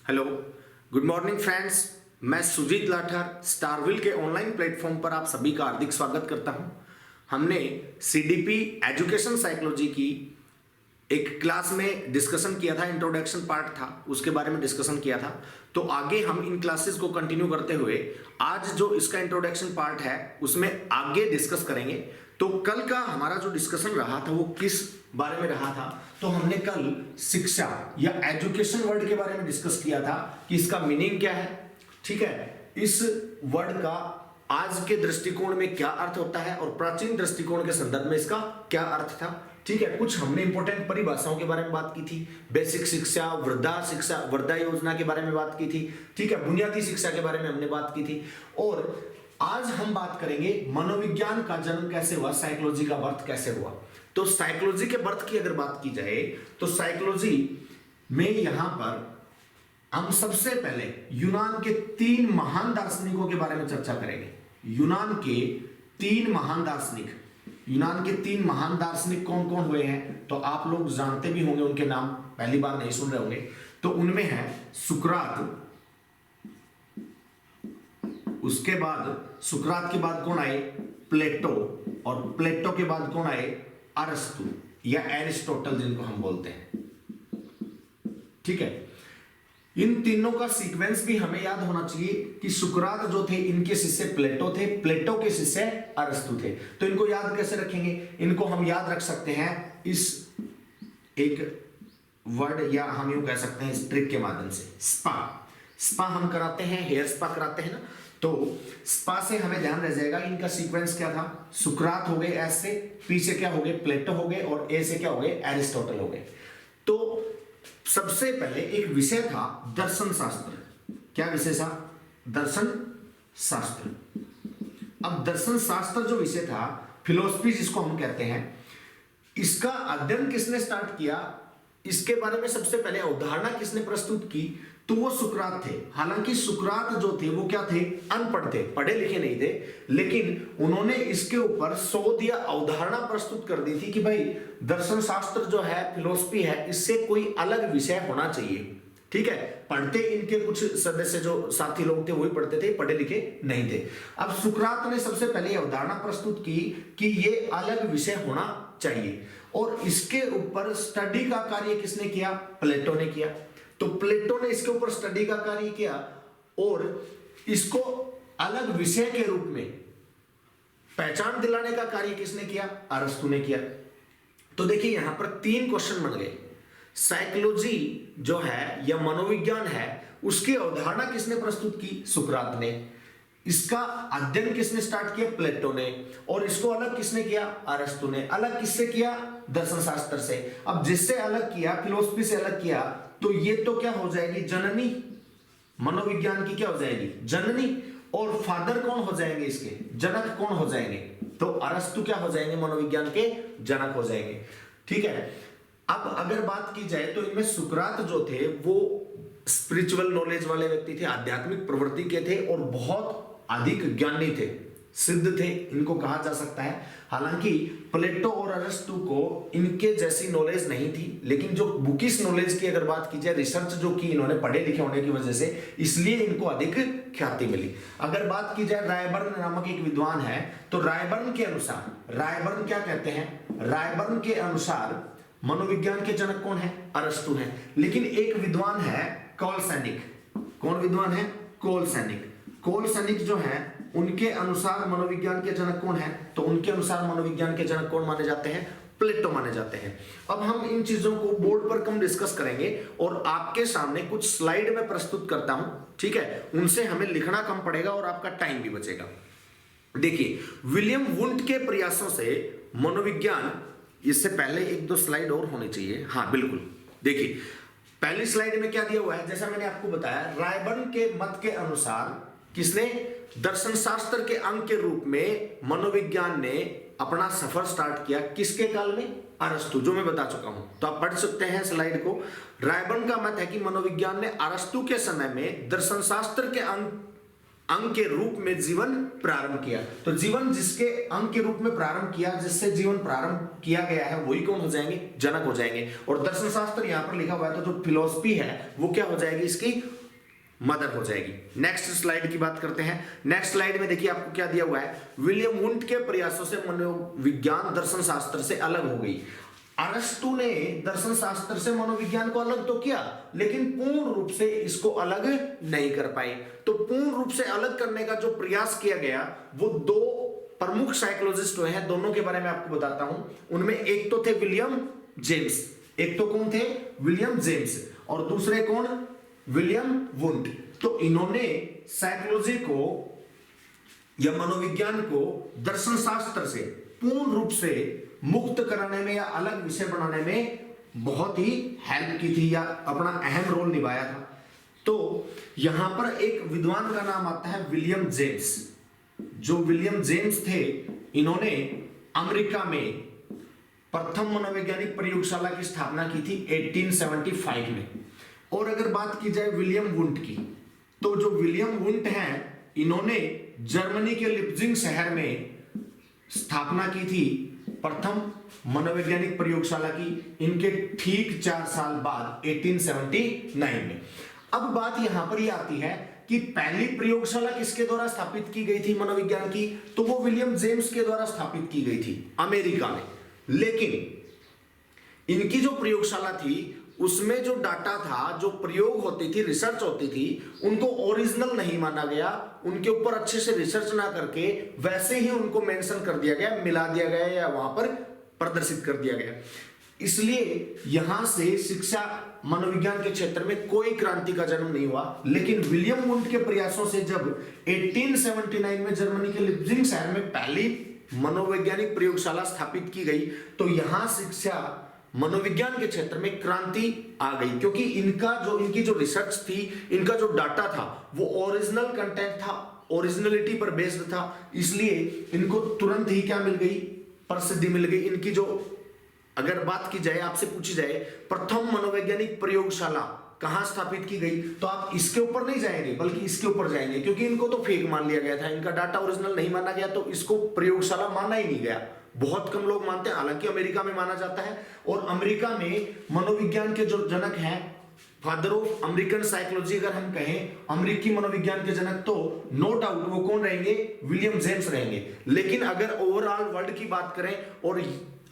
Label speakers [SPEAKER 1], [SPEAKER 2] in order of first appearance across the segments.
[SPEAKER 1] Hello, good morning friends. मैं सुजीत लाठर स्टारविल के online platform पर आप सभी का हार्दिक स्वागत करता हूं। हमने सीडीपी एजुकेशन साइकोलॉजी की एक क्लास में डिस्कशन किया था, इंट्रोडक्शन पार्ट था, उसके बारे में डिस्कशन किया था। तो आगे हम इन क्लासेस को कंटिन्यू करते हुए आज जो इसका इंट्रोडक्शन पार्ट है उसमें आगे डिस्कस करेंगे। तो कल का हमारा जो डिस्कशन रहा था वो किस बारे में रहा था? तो हमने कल शिक्षा या एजुकेशन वर्ड के बारे में डिस्कस किया था कि इसका मीनिंग क्या है। ठीक है, इस वर्ड का आज के दृष्टिकोण में क्या अर्थ होता है और प्राचीन दृष्टिकोण के संदर्भ में इसका क्या अर्थ था। ठीक है, कुछ हमने इंपॉर्टेंट परिभाषाओं के बारे में बात की थी, बेसिक शिक्षा, शिक्षा, वृद्धा योजना के बारे में बात की थी। ठीक है, बुनियादी शिक्षा के बारे में हमने बात की थी। और आज हम बात करेंगे मनोविज्ञान का जन्म कैसे हुआ, साइकोलॉजी का बर्थ कैसे हुआ। तो साइकोलॉजी के बर्थ की अगर बात की जाए तो साइकोलॉजी में यहां पर हम सबसे पहले यूनान के 3 महान दार्शनिकों के बारे में चर्चा करेंगे। यूनान के 3 महान दार्शनिक कौन कौन हुए हैं तो आप लोग जानते भी होंगे, उनके नाम पहली बार नहीं सुन रहे होंगे। तो उनमें है सुकरात, उसके बाद सुकरात के बाद कौन आए? प्लेटो, और प्लेटो के बाद कौन आए? अरस्तु या एरिस्टोटल जिनको हम बोलते हैं। ठीक है, इन तीनों का सीक्वेंस भी हमें याद होना चाहिए कि सुकरात जो थे इनके शिष्य प्लेटो थे, प्लेटो के शिष्य अरस्तु थे। तो इनको याद कैसे रखेंगे? इनको हम याद रख सकते हैं इस एक वर्ड या हम यूं कह सकते हैं इस ट्रिक के माध्यम से। स्पा हम कराते हैं, हेयर स्पा कराते हैं ना, तो स्पा से हमें ध्यान रह जाएगा इनका सीक्वेंस क्या था। सुकरात हो गए एस से, पी से क्या हो गए? प्लेटो हो गए, और ए से क्या हो गए? एरिस्टोटल हो गए। तो सबसे पहले एक विषय था दर्शन शास्त्र। क्या विषय था? दर्शन शास्त्र। अब दर्शन शास्त्र जो विषय था, फिलोसफी जिसको हम कहते हैं, इसका अध्ययन किसने स्टार्ट किया? इसके बारे में सबसे पहले अवधारणा किसने प्रस्तुत की? तो वो सुकरात थे। हालांकि सुकरात जो थे वो क्या थे? अनपढ़ थे, पढ़े लिखे नहीं थे, लेकिन उन्होंने इसके ऊपर शोध या अवधारणा प्रस्तुत कर दी थी कि भाई दर्शन शास्त्र जो है, फिलोसफी है, इससे कोई अलग विषय होना चाहिए। ठीक है, पढ़ते इनके कुछ सदस्य जो साथी लोग थे वही पढ़ते थे, पढ़े लिखे नहीं थे। अब सुकरात ने सबसे पहले अवधारणा प्रस्तुत की कि ये अलग विषय होना चाहिए, और इसके ऊपर स्टडी का कार्य किसने किया? प्लेटो ने किया। तो प्लेटो ने इसके ऊपर स्टडी का कार्य किया और इसको अलग विषय के रूप में पहचान दिलाने का कार्य किसने किया? अरस्तु ने किया। तो देखिए यहां पर 3 क्वेश्चन बन गए। साइकोलॉजी जो है या मनोविज्ञान है, उसकी अवधारणा किसने प्रस्तुत की? सुकरात ने। इसका अध्ययन किसने स्टार्ट किया? प्लेटो ने। और इसको अलग किसने किया? अरस्तु ने। अलग किससे किया? दर्शन शास्त्र से। अब जिससे अलग किया, फिलोसफी से अलग किया, तो ये तो क्या हो जाएगी? जननी। मनोविज्ञान की क्या हो जाएगी? जननी। और फादर कौन हो जाएंगे इसके? जनक कौन हो जाएंगे? तो अरस्तु क्या हो जाएंगे? मनोविज्ञान के जनक हो जाएंगे। ठीक है, अब अगर बात की जाए तो इनमें सुकरात जो थे वो स्पिरिचुअल नॉलेज वाले व्यक्ति थे, आध्यात्मिक प्रवृत्ति के थे और बहुत अधिक ज्ञानी थे, सिद्ध थे, इनको कहा जा सकता है। हालांकि प्लेटो और अरस्तु को इनके जैसी नॉलेज नहीं थी, लेकिन जो बुकिश नॉलेज की अगर बात की जाए, रिसर्च जो की इन्होंने पढ़े लिखे होने की वजह से, इसलिए इनको अधिक ख्याति मिली। अगर बात की जाए रायबर्न नामक एक विद्वान है, तो रायबर्न के अनुसार, रायबर्न क्या कहते हैं? रायबर्न के अनुसार मनोविज्ञान के जनक कौन है? अरस्तु है। लेकिन एक विद्वान है कोलसैनिक। कौन विद्वान है? कोलसैनिक। कोलसैनिक जो है उनके अनुसार मनोविज्ञान के जनक कौन है? तो उनके अनुसार मनोविज्ञान के जनक कौन माने जाते हैं? प्लेटो माने जाते हैं। अब हम इन चीजों को बोर्ड पर कम डिस्कस करेंगे और आपके सामने कुछ स्लाइड में प्रस्तुत करता हूं। ठीक है, उनसे हमें लिखना कम पड़ेगा और आपका टाइम भी बचेगा। देखिए, विलियम वुंट के प्रयासों से मनोविज्ञान, इससे पहले 1-2 स्लाइड और होनी चाहिए। हाँ बिल्कुल, देखिए पहली स्लाइड में क्या दिया हुआ है, जैसा मैंने आपको बताया, रायबर्न के मत के अनुसार किसने? दर्शन शास्त्र के अंग के रूप में मनोविज्ञान ने अपना सफर स्टार्ट किया। किसके काल में? अरस्तु, जो मैं बता चुका हूं, तो आप पढ़ सकते हैं स्लाइड को। रायबर्न का मत है कि मनोविज्ञान ने अरस्तु के समय में दर्शन शास्त्र के अंग अंग के रूप में जीवन प्रारंभ किया। तो जीवन जिसके अंग के रूप में प्रारंभ किया, जिससे जीवन प्रारंभ किया गया है, वही कौन हो जाएंगे? जनक हो जाएंगे। और दर्शन शास्त्र यहां पर लिखा हुआ है, तो जो फिलोसफी है वो क्या हो जाएगी? इसकी मदर हो जाएगी। नेक्स्ट स्लाइड की बात करते हैं। नेक्स्ट स्लाइड में देखिए आपको क्या दिया हुआ है, विलियम वुंट के प्रयासों से मनोविज्ञान दर्शन शास्त्र से अलग हो गई। अरस्तु ने दर्शन शास्त्र से मनोविज्ञान को अलग तो किया, लेकिन पूर्ण रूप से इसको अलग नहीं कर पाए। तो पूर्ण रूप से अलग करने का जो प्रयास किया गया, वो दो प्रमुख साइकोलॉजिस्ट हुए हैं, दोनों के बारे में आपको बताता हूं। उनमें एक तो थे विलियम जेम्स, एक तो कौन थे? विलियम जेम्स, और दूसरे कौन? William Wundt. तो इन्होंने साइकोलॉजी को या मनोविज्ञान को दर्शन शास्त्र से पूर्ण रूप से मुक्त कराने में या अलग विषय बनाने में बहुत ही हेल्प की थी, या अपना अहम रोल निभाया था। तो यहां पर एक विद्वान का नाम आता है विलियम जेम्स। जो विलियम जेम्स थे, इन्होंने अमेरिका में प्रथम मनोवैज्ञानिक प्रयोगशाला की स्थापना की थी 1875 में। और अगर बात की जाए विलियम वुंट की, तो जो विलियम वुंट हैं, इन्होंने जर्मनी के लिप्जिंग शहर में स्थापना की थी प्रथम मनोवैज्ञानिक प्रयोगशाला की, इनके ठीक 4 साल बाद 1879 में। अब बात यहां पर ये आती है कि पहली प्रयोगशाला किसके द्वारा स्थापित की गई थी मनोविज्ञान की? तो वो विलियम जेम्स के द्वारा स्थापित की गई थी अमेरिका में। लेकिन इनकी जो प्रयोगशाला थी, उसमें जो डाटा था, जो प्रयोग होती थी, रिसर्च होती थी, उनको ओरिजिनल नहीं माना गया। उनके ऊपर अच्छे से रिसर्च ना करके वैसे ही उनको मेंशन कर दिया गया, मिला दिया गया, या वहां पर प्रदर्शित कर दिया गया। इसलिए यहां से शिक्षा मनोविज्ञान के क्षेत्र में कोई क्रांति का जन्म नहीं हुआ। लेकिन विलियम वुंट के प्रयासों से जब 1879 में जर्मनी के लिप्जिंग शहर में पहली मनोवैज्ञानिक प्रयोगशाला स्थापित की गई, तो यहां शिक्षा मनोविज्ञान के क्षेत्र में क्रांति आ गई, क्योंकि इनकी जो रिसर्च थी, इनका जो डाटा था, वो ओरिजिनल कंटेंट था, ओरिजिनलिटी पर बेस्ड था। इसलिए इनको तुरंत ही क्या मिल गई? प्रसिद्धि मिल गई। इनकी जो अगर बात की जाए, आपसे पूछी जाए प्रथम मनोवैज्ञानिक प्रयोगशाला कहां स्थापित की गई, तो आप इसके ऊपर नहीं जाएंगे, बल्कि इसके ऊपर जाएंगे, क्योंकि इनको तो फेक मान लिया गया था, इनका डाटा ओरिजिनल नहीं माना गया, तो इसको प्रयोगशाला माना ही नहीं गया। बहुत कम लोग मानते हैं, हालांकि अमेरिका में माना जाता है। और अमेरिका में मनोविज्ञान के जो जनक हैं, फादर ऑफ अमेरिकन साइकोलॉजी अगर हम कहें, अमेरिकी मनोविज्ञान के जनक, तो नो डाउट वो कौन रहेंगे? विलियम जेम्स रहेंगे। लेकिन अगर ओवरऑल वर्ल्ड की बात करें और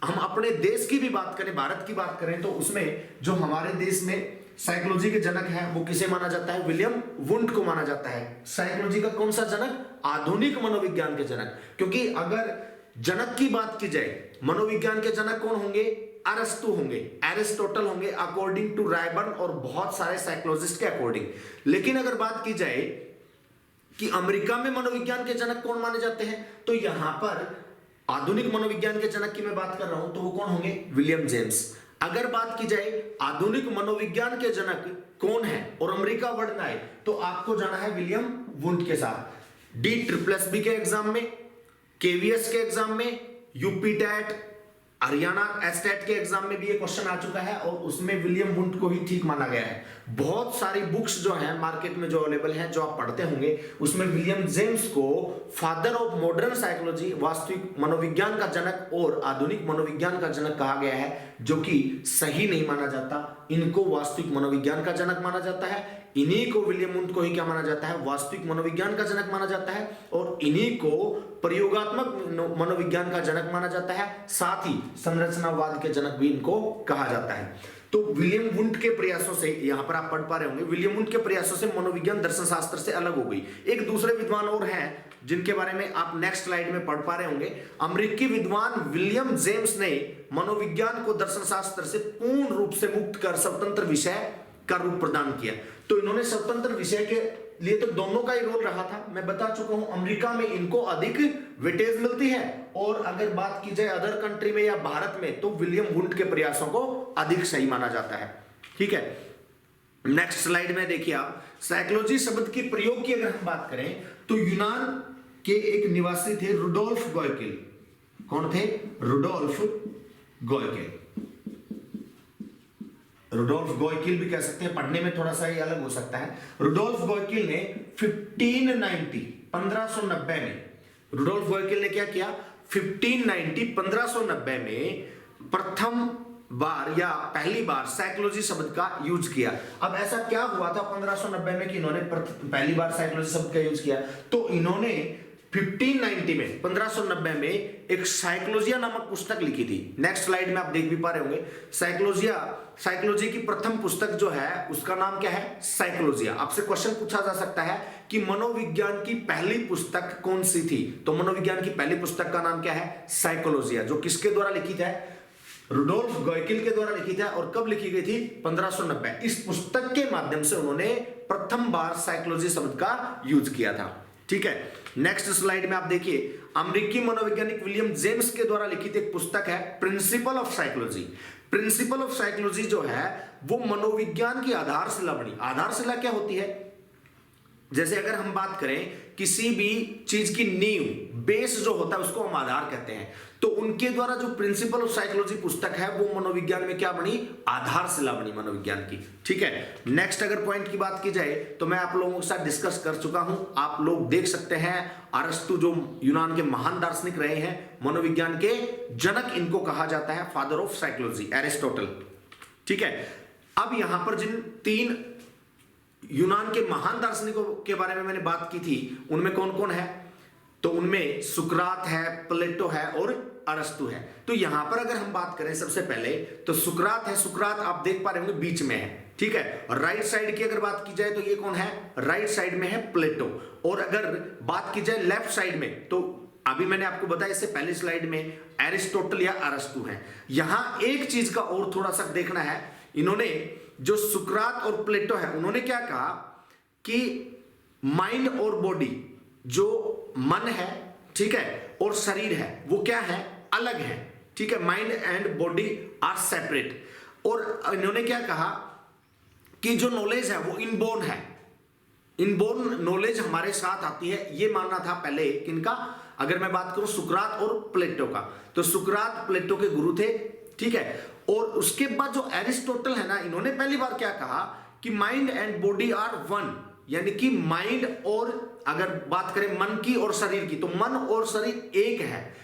[SPEAKER 1] हम अपने देश की भी बात करें, भारत की बात करें, तो उसमें जो हमारे देश में साइकोलॉजी के जनक हैं, वो किसे माना जाता है? विलियम वुंट को माना जाता है। साइकोलॉजी का कौन सा जनक? आधुनिक मनोविज्ञान के जनक। क्योंकि अगर जनक की बात की जाए, मनोविज्ञान के जनक कौन होंगे? अरस्तु होंगे, एरिस्टोटल होंगे, अकॉर्डिंग टू रायबर्न और बहुत सारे साइकोलॉजिस्ट के अकॉर्डिंग। लेकिन अगर बात की जाए कि अमेरिका में मनोविज्ञान के जनक कौन माने जाते हैं, तो यहां पर आधुनिक मनोविज्ञान के जनक की मैं बात कर रहा हूं, तो वो कौन होंगे? William James. अगर बात की जाए आधुनिक मनोविज्ञान के जनक कौन है और अमेरिका बढ़ना है, तो आपको जाना है विलियम वुंट के साथ। DSSB के एग्जाम में, KVS के एग्जाम में, यूपी टेट, हरियाणा एस्टेट के एग्जाम में भी ये क्वेश्चन आ चुका है, और उसमें विलियम वुंट को ही ठीक माना गया है। बहुत सारी बुक्स जो हैं मार्केट में जो अवेलेबल हैं, जो आप पढ़ते होंगे, उसमें विलियम जेम्स को फादर ऑफ मॉडर्न साइकोलॉजी, वास्तविक मनोविज्ञान का जनक और आधुनिक मनोविज्ञान का जनक कहा गया है, जो कि सही नहीं माना जाता। इनको वास्तविक मनोविज्ञान का जनक माना जाता है, इन्हीं को, विलियम वुंट को ही क्या माना जाता है? वास्तविक मनोविज्ञान का जनक माना जाता है, और इन्हीं को प्रयोगात्मक मनोविज्ञान का जनक माना जाता है। साथ ही संरचनावाद के जनक भी इनको कहा जाता है। तो विलियम वुंट के प्रयासों से, यहां पर आप पढ़ पा रहे होंगे, विलियम वुंट के प्रयासों से मनोविज्ञान दर्शन शास्त्र से अलग हो गई। एक दूसरे विद्वान और हैं जिनके बारे में आप नेक्स्ट स्लाइड में पढ़ पा रहे होंगे। अमेरिकी विद्वान विलियम जेम्स ने मनोविज्ञान को दर्शन शास्त्र से पूर्ण रूप से मुक्त कर स्वतंत्र विषय का रूप प्रदान किया। तो इन्होंने स्वतंत्र विषय के लिए तो दोनों का ही रोल रहा था। मैं बता चुका हूं, अमेरिका में इनको अधिक वेटेज मिलती है, और अगर बात की जाए अदर कंट्री में या भारत में, तो विलियम वुंट के प्रयासों को अधिक सही माना जाता है। ठीक है, नेक्स्ट स्लाइड में देखिए आप, साइकोलॉजी शब्द के प्रयोग की अगर हम बात करें, तो यूनान के एक निवासी थे रुडोल्फ गॉयकेल। कौन थे? रुडोल्फ गॉयकेल। रुडोल्फ गोइकिल भी कह सकते हैं, पढ़ने में थोड़ा सा ये अलग हो सकता है। रुडोल्फ गोइकिल ने 1590 में, रुडोल्फ गोइकिल ने क्या किया, 1590 में प्रथम बार या पहली बार साइकोलॉजी शब्द का यूज किया। अब ऐसा क्या हुआ था 1590 में कि इन्होंने पहली बार साइकोलॉजी शब्द का यूज किया? तो इन्होंने 1590 में एक साइकोलॉजिया नामक पुस्तक लिखी थी। नेक्स्ट स्लाइड में आप देख भी पा रहे होंगे, साइकोलॉजी की प्रथम पुस्तक जो है उसका नाम क्या है? साइकोलॉजिया। आपसे क्वेश्चन पूछा जा सकता है कि मनोविज्ञान की पहली पुस्तक कौन सी थी? तो मनोविज्ञान की पहली पुस्तक का नाम क्या है? साइकोलॉजिया, जो किसके द्वारा लिखी थी? रुडोल्फ गोइकिल के द्वारा लिखी थी। और कब लिखी गई थी? 1590। इस पुस्तक के माध्यम से उन्होंने प्रथम बार साइकोलॉजी शब्द का यूज किया था। ठीक है, नेक्स्ट स्लाइड में आप देखिए, अमेरिकी मनोवैज्ञानिक विलियम जेम्स के द्वारा लिखित एक पुस्तक है principle of psychology. Principle of psychology जो है वो मनोविज्ञान की आधारशिला बनी। आधारशिला क्या होती है? जैसे अगर हम बात करें किसी भी चीज की नींव, बेस जो होता है उसको हम आधार कहते हैं। तो उनके द्वारा जो प्रिंसिपल ऑफ साइकोलॉजी पुस्तक है वो मनोविज्ञान में क्या बनी? आधारशिला बनी मनोविज्ञान की। ठीक है, नेक्स्ट अगर पॉइंट की बात की जाए तो मैं आप लोगों के साथ डिस्कस कर चुका हूं। आप लोग देख सकते हैं अरस्तु जो यूनान के महान दार्शनिक रहे हैं, मनोविज्ञान के जनक इनको कहा जाता है, फादर ऑफ साइकोलॉजी, एरिस्टोटल। ठीक है, अब यहां पर जिन 3 यूनान के महान दार्शनिकों के बारे में मैंने बात की थी, उनमें कौन कौन है? तो उनमें सुकरात है, प्लेटो है और अरस्तु है। तो यहां पर अगर हम बात करें सबसे पहले तो सुकरात है। सुकरात आप देख पा रहे होंगे बीच में है। ठीक है, और राइट साइड की अगर बात की जाए तो ये कौन है? राइट साइड में है प्लेटो। और अगर बात की जाए लेफ्ट साइड में तो अभी मैंने आपको बताया इससे पहले स्लाइड में एरिस्टोटल या अरस्तु है। यहां एक चीज का और थोड़ा सा देखना है, इन्होंने जो सुकरात और प्लेटो है उन्होंने क्या कहा कि माइंड और बॉडी, जो मन है, ठीक है, और शरीर है, वो क्या है? अलग है। ठीक है, mind and body are separate. और इन्होंने क्या कहा कि जो नॉलेज है वो इनबोर्न है, इनबोर्न नॉलेज हमारे साथ आती है। ये मानना था पहले किनका? अगर मैं बात करूं सुकरात और प्लेटो का, तो सुकरात प्लेटो के गुरु थे। ठीक है, और उसके बाद जो एरिस्टोटल है ना, इन्होंने पहली बार क्या कहा कि mind and body are one, यानी कि माइंड और अगर बात करें मन की और शरीर की, तो मन और शरीर एक है।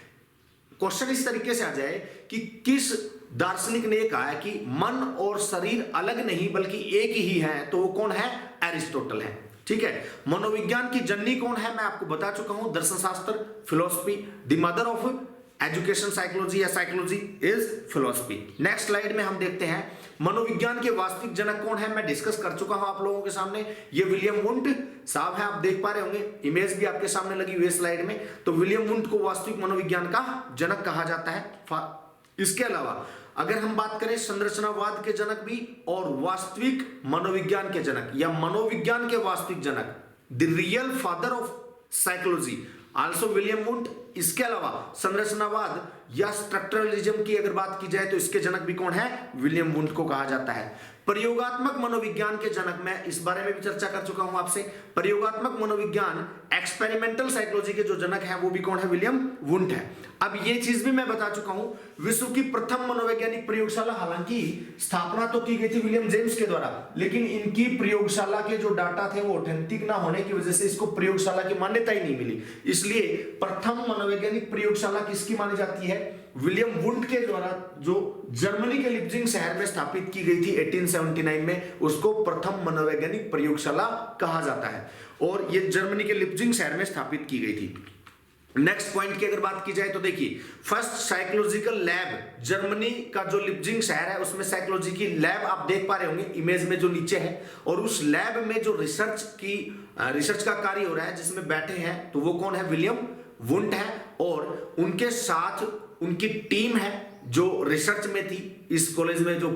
[SPEAKER 1] क्वेश्चन इस तरीके से आ जाए कि किस दार्शनिक ने कहा है कि मन और शरीर अलग नहीं बल्कि एक ही है, तो वो कौन है? एरिस्टोटल है। ठीक है, मनोविज्ञान की जननी कौन है? मैं आपको बता चुका हूं, दर्शनशास्त्र, philosophy. The mother of education psychology या psychology is philosophy. Next slide में हम देखते हैं मनोविज्ञान के वास्तविक जनक कौन है। मैं डिस्कस कर चुका हूं आप लोगों के सामने, ये विलियम वुंट साहब है। आप देख पा रहे होंगे, इमेज भी आपके सामने लगी हुई है स्लाइड में। तो विलियम वुंट को वास्तविक मनोविज्ञान का जनक कहा जाता है। इसके अलावा अगर हम बात करें संरचनावाद के जनक भी और वास्तविक मनोविज्ञान के जनक या मनोविज्ञान के वास्तविक जनक, the real father of psychology also William Wundt. इसके अलावा संरचनावाद या स्ट्रक्चरलिज्म की अगर बात की जाए तो इसके जनक भी कौन है? विलियम वुंट को कहा जाता है। प्रयोगात्मक मनोविज्ञान के जनक, मैं इस बारे में भी चर्चा कर चुका हूं आपसे। प्रयोगात्मक मनोविज्ञान एक्सपेरिमेंटल साइकोलॉजी के जो जनक हैं वो भी कौन है? विलियम वुंट है। अब ये चीज भी मैं बता चुका हूं, विश्व की प्रथम मनोवैज्ञानिक प्रयोगशाला, हालांकि स्थापना तो की गई थी विलियम जेम्स के द्वारा, लेकिन इनकी प्रयोगशाला के जो डाटा थे वो ऑथेंटिक ना होने की वजह से इसको प्रयोगशाला की मान्यता ही नहीं मिली। इसलिए प्रथम मनोवैज्ञानिक प्रयोगशाला किसकी मानी जाती है? विलियम वुंट के द्वारा, जो जर्मनी के लिप्जिंग शहर में स्थापित की गई थी 1879 में, उसको प्रथम मनोवैज्ञानिक प्रयोगशाला कहा जाता है और ये जर्मनी के लिप्जिंग शहर में स्थापित की गई थी। नेक्स्ट पॉइंट की अगर बात की जाए तो देखिए, फर्स्ट साइकोलॉजिकल लैब, जर्मनी का जो लिप्जिंग शहर है उसमें साइकोलॉजी की लैब आप देख पा रहे होंगे इमेज में जो नीचे है, और उस लैब में जो रिसर्च का कार्य हो रहा है जिसमें बैठे हैं तो वो कौन है? विलियम वुंट है। और उनके साथ उनकी टीम है जो रिसर्च में थी। इस कॉलेज में जो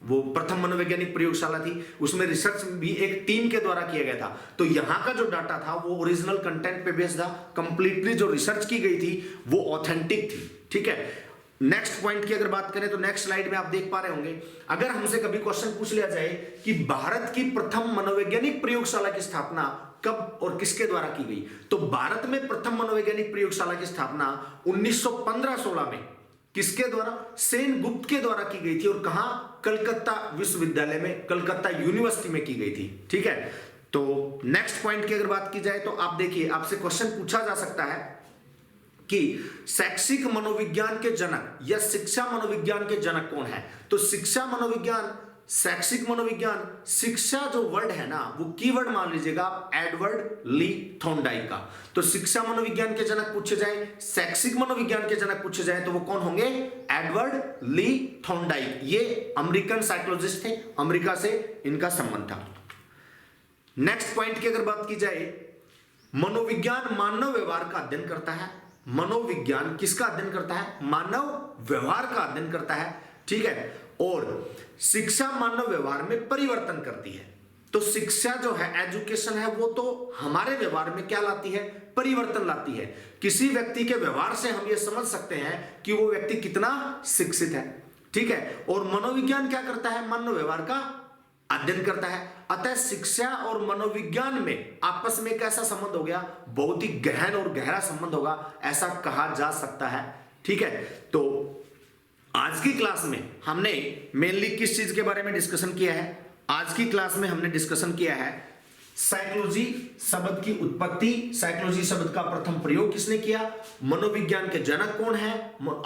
[SPEAKER 1] वो प्रथम मनोवैज्ञानिक प्रयोगशाला थी उसमें रिसर्च भी एक टीम के द्वारा किया गया था। तो यहाँ का जो डाटा था वो ओरिजिनल कंटेंट पे बेस्ड था, कंप्लीटली जो रिसर्च की गई थी वो ऑथेंटिक थी। ठीक है, नेक्स्ट पॉइंट की अगर बात करें तो नेक्स्ट स्लाइड में आप देख पा रहे होंगे, अगर हमसे कभी क्वेश्चन पूछ लिया जाए कि भारत की प्रथम मनोवैज्ञानिक प्रयोगशाला की स्थापना कब और किसके द्वारा की गई, तो भारत में प्रथम मनोवैज्ञानिक प्रयोगशाला की स्थापना 1915-16 में किसके द्वारा? सेनगुप्त के द्वारा की गई थी। और कहां? कलकत्ता विश्वविद्यालय में, कलकत्ता यूनिवर्सिटी में की गई थी। ठीक है, तो नेक्स्ट पॉइंट की अगर बात की जाए तो आप देखिए, आपसे क्वेश्चन पूछा जा सकता है कि शैक्षिक मनोविज्ञान के जनक या शिक्षा मनोविज्ञान के जनक कौन है? तो शिक्षा मनोविज्ञान, शैक्षिक मनोविज्ञान, शिक्षा जो वर्ड है ना, वो कीवर्ड मान लीजिएगा आप एडवर्ड ली थॉर्नडाइक का। तो शिक्षा मनोविज्ञान के जनक पूछे जाए, शैक्षिक मनोविज्ञान के जनक पूछे जाए तो वो कौन होंगे? एडवर्ड ली थॉर्नडाइक। ये अमेरिकन साइकोलॉजिस्ट थे, अमेरिका से इनका संबंध था। नेक्स्ट पॉइंट की अगर बात की जाए, मनोविज्ञान मानव व्यवहार का अध्ययन करता है। मनोविज्ञान किसका अध्ययन करता है? मानव व्यवहार का अध्ययन करता है। ठीक है, और शिक्षा मानव व्यवहार में परिवर्तन करती है। तो शिक्षा जो है, एजुकेशन है, वो तो हमारे व्यवहार में क्या लाती है? परिवर्तन लाती है। किसी व्यक्ति के व्यवहार से हम ये समझ सकते हैं कि वो व्यक्ति कितना शिक्षित है। ठीक है, और मनोविज्ञान क्या करता है? मानव व्यवहार का अध्ययन करता है। अतः शिक्षा और मनोविज्ञान में आपस में कैसा संबंध हो गया? बहुत ही गहन और गहरा संबंध होगा, ऐसा कहा जा सकता है। ठीक है, तो आज की क्लास में हमने मेनली किस चीज के बारे में डिस्कशन किया है? आज की क्लास में हमने डिस्कशन किया है साइकोलॉजी शब्द की उत्पत्ति, साइकोलॉजी शब्द का प्रथम प्रयोग किसने किया, मनोविज्ञान के जनक कौन है,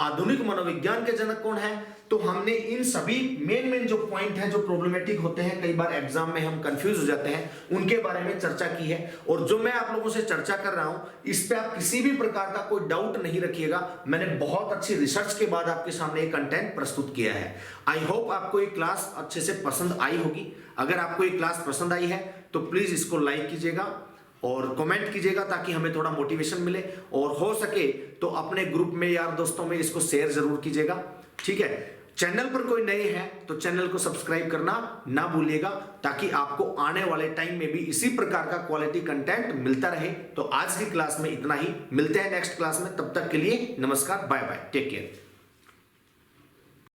[SPEAKER 1] आधुनिक मनोविज्ञान के जनक कौन है। तो हमने इन सभी मेन जो पॉइंट हैं, जो प्रॉब्लमेटिक होते हैं, कई बार एग्जाम में हम कंफ्यूज हो जाते हैं, उनके बारे में चर्चा की है। और जो मैं आप लोगों से चर्चा कर रहा हूं, इस पे आप किसी भी प्रकार का कोई डाउट नहीं रखिएगा। मैंने बहुत अच्छी रिसर्च के बाद आपके सामने ये कंटेंट प्रस्तुत किया है। आई होप आपको ये क्लास अच्छे से पसंद आई होगी। अगर आपको ये क्लास पसंद आई है तो प्लीज इसको लाइक कीजिएगा और कमेंट कीजिएगा, ताकि हमें थोड़ा मोटिवेशन मिले। और हो सके तो अपने ग्रुप में, यार दोस्तों में इसको शेयर जरूर कीजिएगा। ठीक है, चैनल पर कोई नए हैं तो चैनल को सब्सक्राइब करना ना भूलिएगा, ताकि आपको आने वाले टाइम में भी इसी प्रकार का क्वालिटी कंटेंट मिलता रहे। तो आज की क्लास में इतना ही, मिलते हैं नेक्स्ट क्लास में। तब तक के लिए नमस्कार, बाय बाय, टेक केयर।